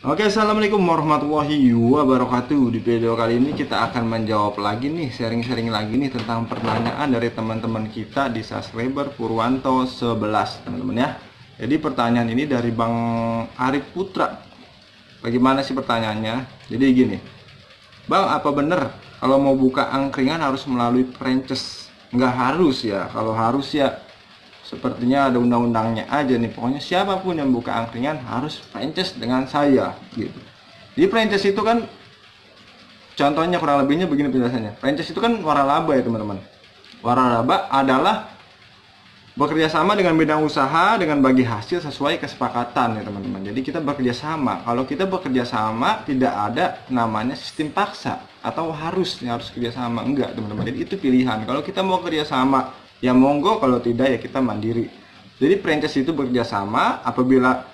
Oke, assalamualaikum warahmatullahi wabarakatuh. Di video kali ini kita akan menjawab lagi nih, sharing-sharing lagi nih tentang pertanyaan dari teman-teman kita di subscriber Purwanto 11, teman-teman ya. Jadi pertanyaan ini dari Bang Arif Putra. Bagaimana sih pertanyaannya? Jadi gini, Bang, apa bener kalau mau buka angkringan harus melalui franchise? Nggak harus ya. Kalau harus ya sepertinya ada undang-undangnya aja nih. Pokoknya siapapun yang buka angkringan harus franchise dengan saya gitu. Di franchise itu kan contohnya kurang lebihnya begini penjelasannya. Franchise itu kan waralaba ya teman-teman. Waralaba adalah bekerja sama dengan bidang usaha dengan bagi hasil sesuai kesepakatan ya teman-teman. Jadi kita bekerja sama. Kalau kita bekerja sama tidak ada namanya sistem paksa atau harus kerja sama, enggak teman-teman. Jadi itu pilihan. Kalau kita mau kerja sama ya monggo, kalau tidak ya kita mandiri. Jadi franchise itu bekerja sama. Apabila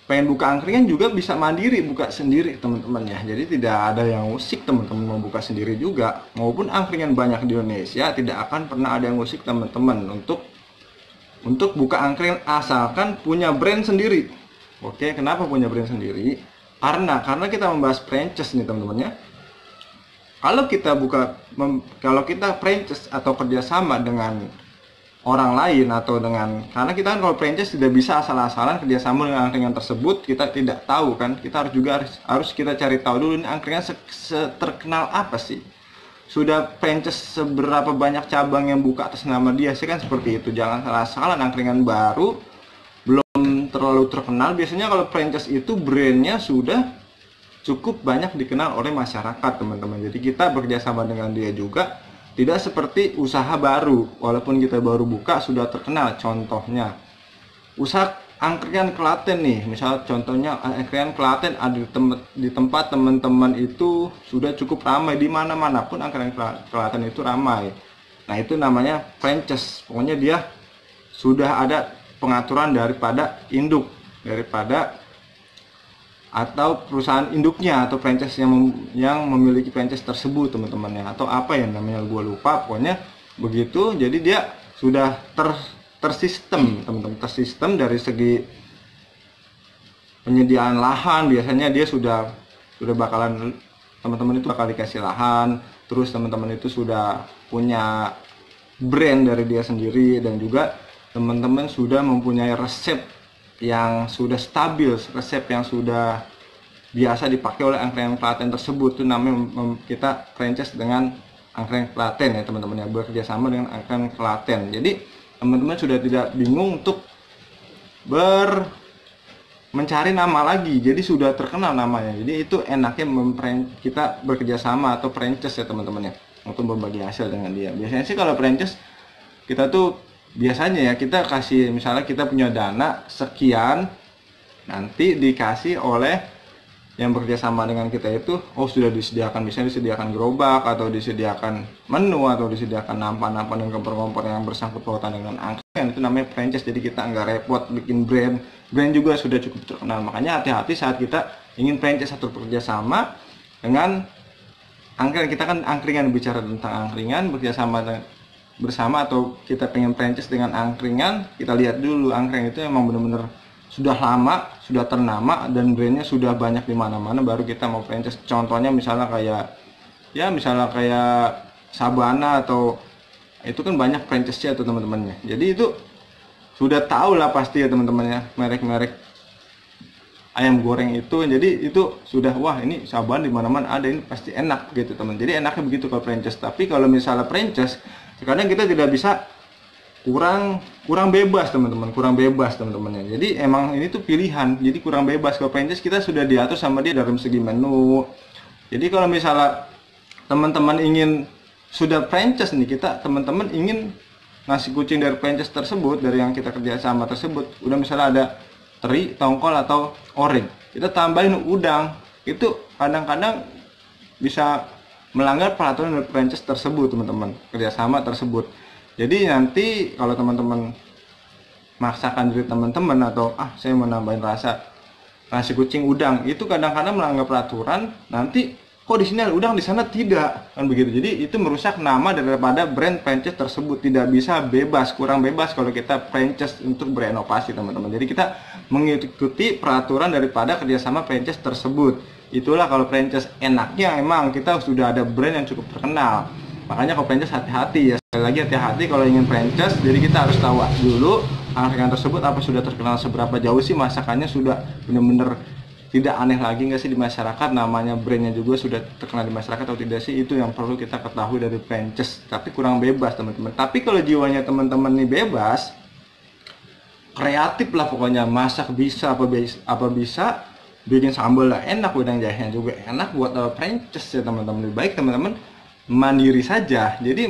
pengen buka angkringan juga bisa mandiri, buka sendiri teman-teman ya. Jadi tidak ada yang usik teman-teman mau buka sendiri juga. Maupun angkringan banyak di Indonesia tidak akan pernah ada yang usik teman-teman untuk buka angkringan asalkan punya brand sendiri. Oke, kenapa punya brand sendiri? Karena kita membahas franchise nih teman-teman ya. Kalau kita franchise atau kerjasama dengan orang lain atau karena kita kan kalau franchise tidak bisa asal-asalan kerjasama dengan angkringan tersebut, kita tidak tahu kan. Kita harus kita cari tahu dulu ini angkringan terkenal apa sih. Sudah franchise seberapa banyak cabang yang buka atas nama dia sih, kan seperti itu. Jangan salah-salah angkringan baru belum terlalu terkenal. Biasanya kalau franchise itu brandnya sudah cukup banyak dikenal oleh masyarakat teman-teman. Jadi kita bekerja sama dengan dia juga, tidak seperti usaha baru. Walaupun kita baru buka sudah terkenal. Contohnya usaha angkringan Klaten nih, misal contohnya angkringan Klaten ada di tempat teman-teman itu sudah cukup ramai, di mana-mana pun angkringan Klaten itu ramai. Nah itu namanya franchise. Pokoknya dia sudah ada pengaturan daripada atau perusahaan induknya atau franchise yang memiliki franchise tersebut teman-teman ya, atau apa ya namanya gue lupa, pokoknya begitu. Jadi dia sudah tersistem teman-teman, tersistem dari segi penyediaan lahan. Biasanya dia sudah bakalan, teman-teman itu bakal dikasih lahan, terus teman-teman itu sudah punya brand dari dia sendiri, dan juga teman-teman sudah mempunyai resep yang sudah stabil, resep yang sudah biasa dipakai oleh angkringan Klaten tersebut. Itu namanya kita franchise dengan angkringan Klaten ya teman-teman ya, bekerja sama dengan angkringan Klaten. Jadi teman-teman sudah tidak bingung untuk mencari nama lagi, jadi sudah terkenal namanya. Jadi itu enaknya kita bekerja sama atau franchise ya teman-teman ya, untuk berbagi hasil dengan dia. Biasanya sih kalau franchise kita tuh biasanya ya kita kasih, misalnya kita punya dana sekian, nanti dikasih oleh yang bekerja sama dengan kita itu, sudah disediakan, misalnya disediakan gerobak atau disediakan menu atau disediakan nampan-nampan dan kompor-kompor yang bersangkut pautan dengan angkringan. Itu namanya franchise. Jadi kita nggak repot bikin brand juga sudah cukup terkenal. Makanya hati-hati saat kita ingin franchise atau bekerja sama dengan angkringan. Kita kan angkringan, bicara tentang angkringan, bekerja sama bersama atau kita pengen franchise dengan angkringan, kita lihat dulu angkringan itu emang bener-bener sudah lama, sudah ternama, dan brandnya sudah banyak di mana-mana, baru kita mau franchise. Contohnya misalnya kayak Sabana, atau itu kan banyak franchise-nya tuh teman-temannya. Jadi itu sudah tahu lah pasti ya teman-temannya, merek-merek ayam goreng itu. Jadi itu sudah, wah ini Sabana di mana-mana ada, ini pasti enak gitu teman. Jadi enaknya begitu kalau franchise. Tapi kalau misalnya franchise, sekarang kita tidak bisa, kurang bebas teman-teman, teman-temannya. Jadi emang ini tuh pilihan, jadi kurang bebas. Kalau franchise kita sudah diatur sama dia dalam segi menu. Jadi kalau misalnya teman-teman sudah franchise nih, teman-teman ingin nasi kucing dari franchise tersebut, dari yang kita kerja sama tersebut, udah misalnya ada teri, tongkol atau orek, kita tambahin udang, itu kadang-kadang bisa melanggar peraturan dari franchise tersebut teman-teman, kerjasama tersebut. Jadi nanti kalau teman-teman maksakan diri teman-teman, atau saya mau nambahin rasa nasi kucing udang, itu kadang-kadang melanggar peraturan, nanti kok di sini ada udang, di sana tidak, kan begitu. Jadi itu merusak nama daripada brand franchise tersebut. Tidak bisa bebas, kurang bebas kalau kita franchise untuk berinovasi, teman-teman. Jadi kita mengikuti peraturan daripada kerjasama franchise tersebut. Itulah kalau franchise. Enaknya emang kita sudah ada brand yang cukup terkenal. Makanya kalau franchise hati-hati ya, sekali lagi hati-hati kalau ingin franchise. Jadi kita harus tahu dulu angkringan tersebut apa sudah terkenal seberapa jauh sih, masakannya sudah benar-benar tidak aneh lagi nggak sih di masyarakat, namanya brandnya juga sudah terkenal di masyarakat atau tidak sih. Itu yang perlu kita ketahui dari franchise. Tapi kurang bebas, teman-teman. Tapi kalau jiwanya teman-teman nih bebas, kreatif lah pokoknya, masak bisa, apa bisa, bikin sambal lah enak, wedang jahenya juga enak, buat franchise ya teman-teman. Lebih baik teman-teman mandiri saja. Jadi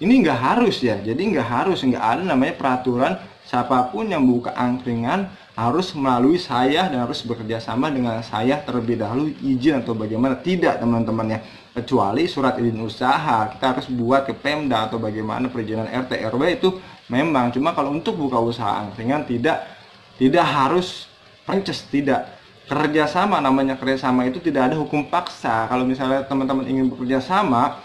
ini nggak harus ya, jadi nggak ada namanya peraturan siapapun yang buka angkringan harus melalui saya dan harus bekerja sama dengan saya terlebih dahulu, izin atau bagaimana. Tidak, teman-teman ya, kecuali surat izin usaha kita harus buat ke Pemda atau bagaimana, perizinan RT RW itu memang. Cuma kalau untuk buka usaha angkringan tidak harus franchise, tidak. Kerjasama, namanya kerjasama itu tidak ada hukum paksa. Kalau misalnya teman-teman ingin bekerja sama,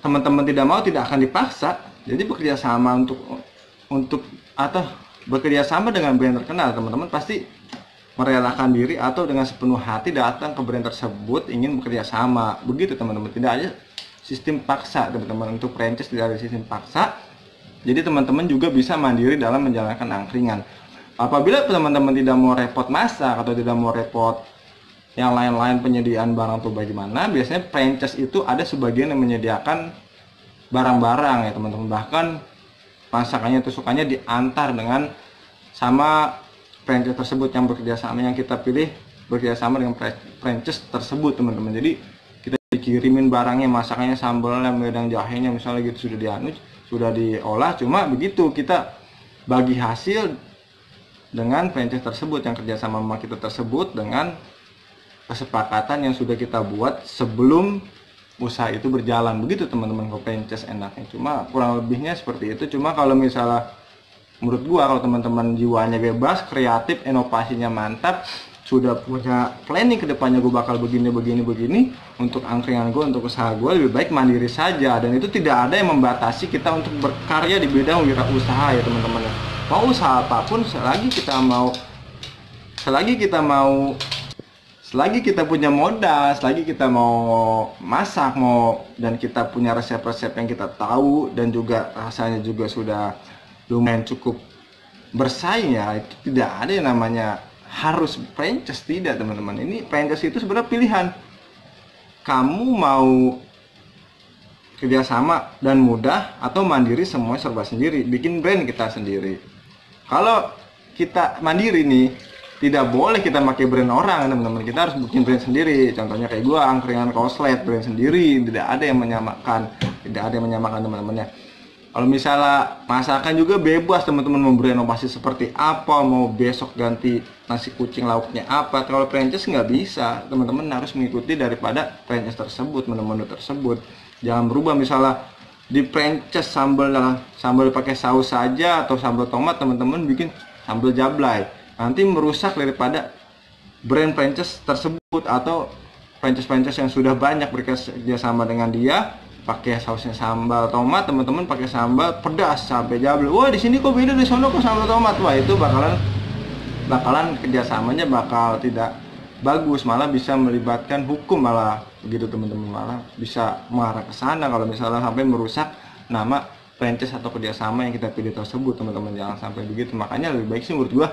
teman-teman tidak mau, tidak akan dipaksa. Jadi bekerja sama untuk atau bekerja sama dengan brand terkenal, teman-teman pasti merelakan diri atau dengan sepenuh hati datang ke brand tersebut ingin bekerja sama. Begitu teman-teman, tidak ada sistem paksa teman-teman. Untuk franchise tidak ada sistem paksa. Jadi teman-teman juga bisa mandiri dalam menjalankan angkringan. Apabila teman-teman tidak mau repot masak atau tidak mau repot yang lain-lain penyediaan barang tuh bagaimana, biasanya franchise itu ada sebagian yang menyediakan barang-barang ya teman-teman. Bahkan masakannya itu sukanya diantar dengan sama franchise tersebut yang bekerja sama, yang kita pilih bekerja sama dengan franchise tersebut, teman-teman. Jadi kita dikirimin barangnya, masakannya, sambalnya, wedang jahenya misalnya gitu, sudah diolah, cuma begitu kita bagi hasil dengan franchise tersebut yang kerja sama kita tersebut dengan kesepakatan yang sudah kita buat sebelum usaha itu berjalan. Begitu teman-teman kalau franchise enaknya. Cuma kurang lebihnya seperti itu. Cuma kalau misalnya menurut gua, kalau teman-teman jiwanya bebas, kreatif, inovasinya mantap, sudah punya planning ke depannya, gua bakal begini untuk angkringan gua, untuk usaha gua, lebih baik mandiri saja. Dan itu tidak ada yang membatasi kita untuk berkarya di bidang wirausaha ya teman-teman. Mau usaha apapun, selagi kita punya modal, selagi kita mau masak, dan kita punya resep-resep yang kita tahu dan juga rasanya juga sudah lumayan cukup bersaing ya, itu tidak ada yang namanya harus franchise, tidak teman-teman. Ini franchise itu sebenarnya pilihan. Kamu mau kerjasama dan mudah, atau mandiri semua serba sendiri, bikin brand kita sendiri. Kalau kita mandiri nih, tidak boleh kita pakai brand orang, teman-teman. Kita harus bikin brand sendiri. Contohnya kayak gua, angkringan Koslet, brand sendiri. Tidak ada yang menyamakan, teman-teman ya. Kalau misalnya masakan juga bebas, teman-teman mau berinovasi seperti apa, mau besok ganti nasi kucing lauknya apa. Kalau franchise nggak bisa, teman-teman harus mengikuti daripada franchise tersebut, menu-menu tersebut. Jangan berubah. Misalnya di franchise sambal pakai saus saja atau sambal tomat, teman-teman bikin sambal jablay, nanti merusak daripada brand franchise tersebut. Atau franchise yang sudah banyak bekerja sama dengan dia, pakai sausnya sambal tomat, teman-teman pakai sambal pedas sampai jablay. Wah, di sini kok beda, di sana kok sambal tomat. Wah, itu bakalan kerjasamanya bakal tidak bagus, malah bisa melibatkan hukum, malah begitu teman-teman, malah bisa mengarah ke sana kalau misalnya sampai merusak nama franchise atau kerjasama yang kita pilih tersebut, teman-teman. Jangan sampai begitu. Makanya lebih baik sih menurut gua,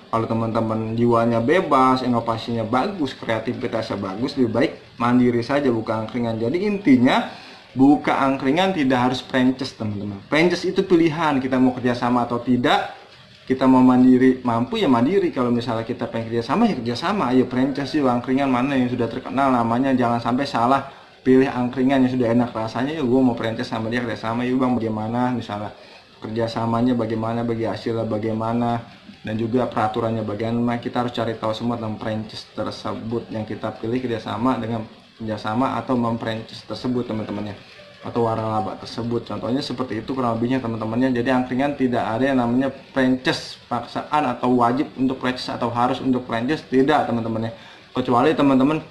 kalau teman-teman jiwanya bebas, inovasinya bagus, kreativitasnya bagus, lebih baik mandiri saja, buka angkringan. Jadi intinya buka angkringan tidak harus franchise, teman-teman. Franchise itu pilihan, kita mau kerjasama atau tidak. Kita mau mandiri, mampu ya mandiri. Kalau misalnya kita pengen kerjasama ya kerjasama. Ayo franchise yuk, angkringan mana yang sudah terkenal namanya. Jangan sampai salah pilih angkringan yang sudah enak rasanya. Ya gue mau franchise sama dia, kerjasama yuk bang, bagaimana misalnya kerjasamanya, bagaimana bagi hasilnya, bagaimana, dan juga peraturannya bagaimana. Kita harus cari tahu semua tentang franchise tersebut yang kita pilih, kerjasama dengan kerjasama atau memfranchise tersebut, teman-temannya, atau waralaba tersebut. Contohnya seperti itu kurang lebihnya, teman-temannya. Jadi angkringan tidak ada yang namanya franchise paksaan atau wajib untuk franchise atau harus untuk franchise, tidak teman-temannya. Kecuali teman-teman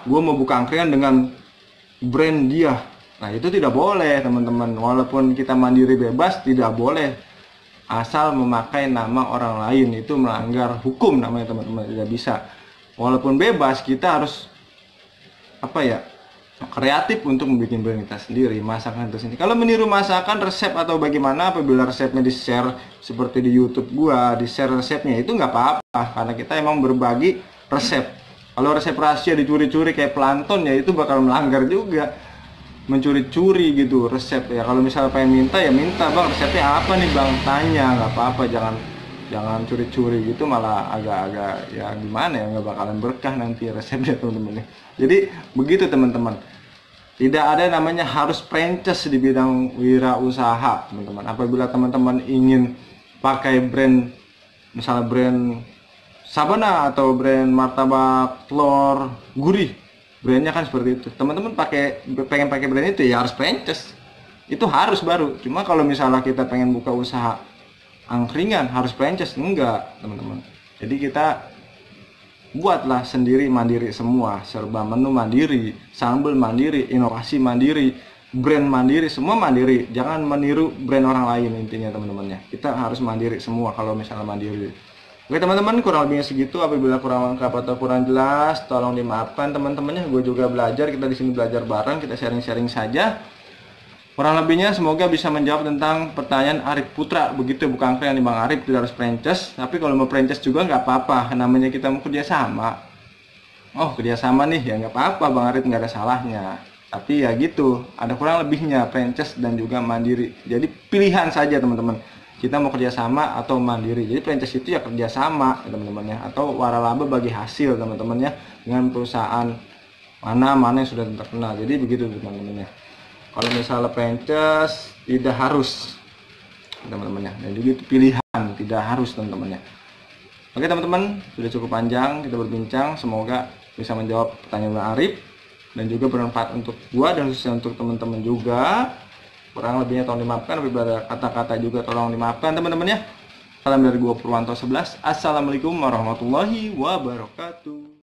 gue mau buka angkringan dengan brand dia. Nah itu tidak boleh teman-teman. Walaupun kita mandiri bebas, tidak boleh asal memakai nama orang lain. Itu melanggar hukum namanya teman-teman, tidak bisa. Walaupun bebas, kita harus kreatif untuk membuat brand kita sendiri, masakan itu sendiri. Kalau meniru masakan, resep atau bagaimana, apabila resepnya di-share seperti di YouTube gua, di-share resepnya, itu nggak apa-apa, karena kita emang berbagi resep. Kalau resep rahasia dicuri-curi kayak Plankton, ya itu bakal melanggar juga, mencuri-curi gitu resep ya. Kalau misalnya pengen minta, ya minta, bang resepnya apa nih bang, tanya, nggak apa-apa, jangan curi-curi gitu, malah agak-agak ya gimana ya, nggak bakalan berkah nanti resepnya teman-teman. Jadi begitu teman-teman, tidak ada namanya harus franchise di bidang wirausaha teman-teman. Apabila teman-teman ingin pakai brand, misalnya brand Sabana atau brand martabak telur gurih, brandnya kan seperti itu, teman-teman pengen pakai brand itu, ya harus franchise, itu harus baru. Cuma kalau misalnya kita pengen buka usaha angkringan harus franchise, enggak teman-teman. Jadi kita buatlah sendiri, mandiri semua, serba menu mandiri, sambal mandiri, inovasi mandiri, brand mandiri, semua mandiri. Jangan meniru brand orang lain, intinya teman-temannya. Kita harus mandiri semua kalau misalnya mandiri. Oke teman-teman, kurang lebihnya segitu. Apabila kurang lengkap atau kurang jelas, tolong dimaafkan teman-temannya. Gue juga belajar, kita di sini belajar bareng, kita sharing-sharing saja. Kurang lebihnya semoga bisa menjawab tentang pertanyaan Arif Putra. Begitu bukan angkringan nih Bang Arif, tidak harus franchise. Tapi kalau mau franchise juga nggak apa-apa, namanya kita mau kerjasama. Oh kerjasama nih, ya nggak apa-apa Bang Arif, nggak ada salahnya. Tapi ya gitu, ada kurang lebihnya franchise dan juga mandiri. Jadi pilihan saja teman-teman, kita mau kerjasama atau mandiri. Jadi franchise itu ya kerjasama teman-temannya, atau waralaba bagi hasil teman-temannya dengan perusahaan mana yang sudah terkenal. Jadi begitu teman-temannya. Kalau misalnya franchise tidak harus teman-temannya, dan juga itu pilihan, tidak harus teman-temannya. Oke teman-teman, sudah cukup panjang kita berbincang, semoga bisa menjawab pertanyaan Bang Arif dan juga bermanfaat untuk gua dan khususnya untuk teman-teman juga. Kurang lebihnya tolong dimaafkan, apabila ada kata-kata juga tolong dimaafkan teman-teman ya. Salam dari gua Purwanto 11. Assalamualaikum warahmatullahi wabarakatuh.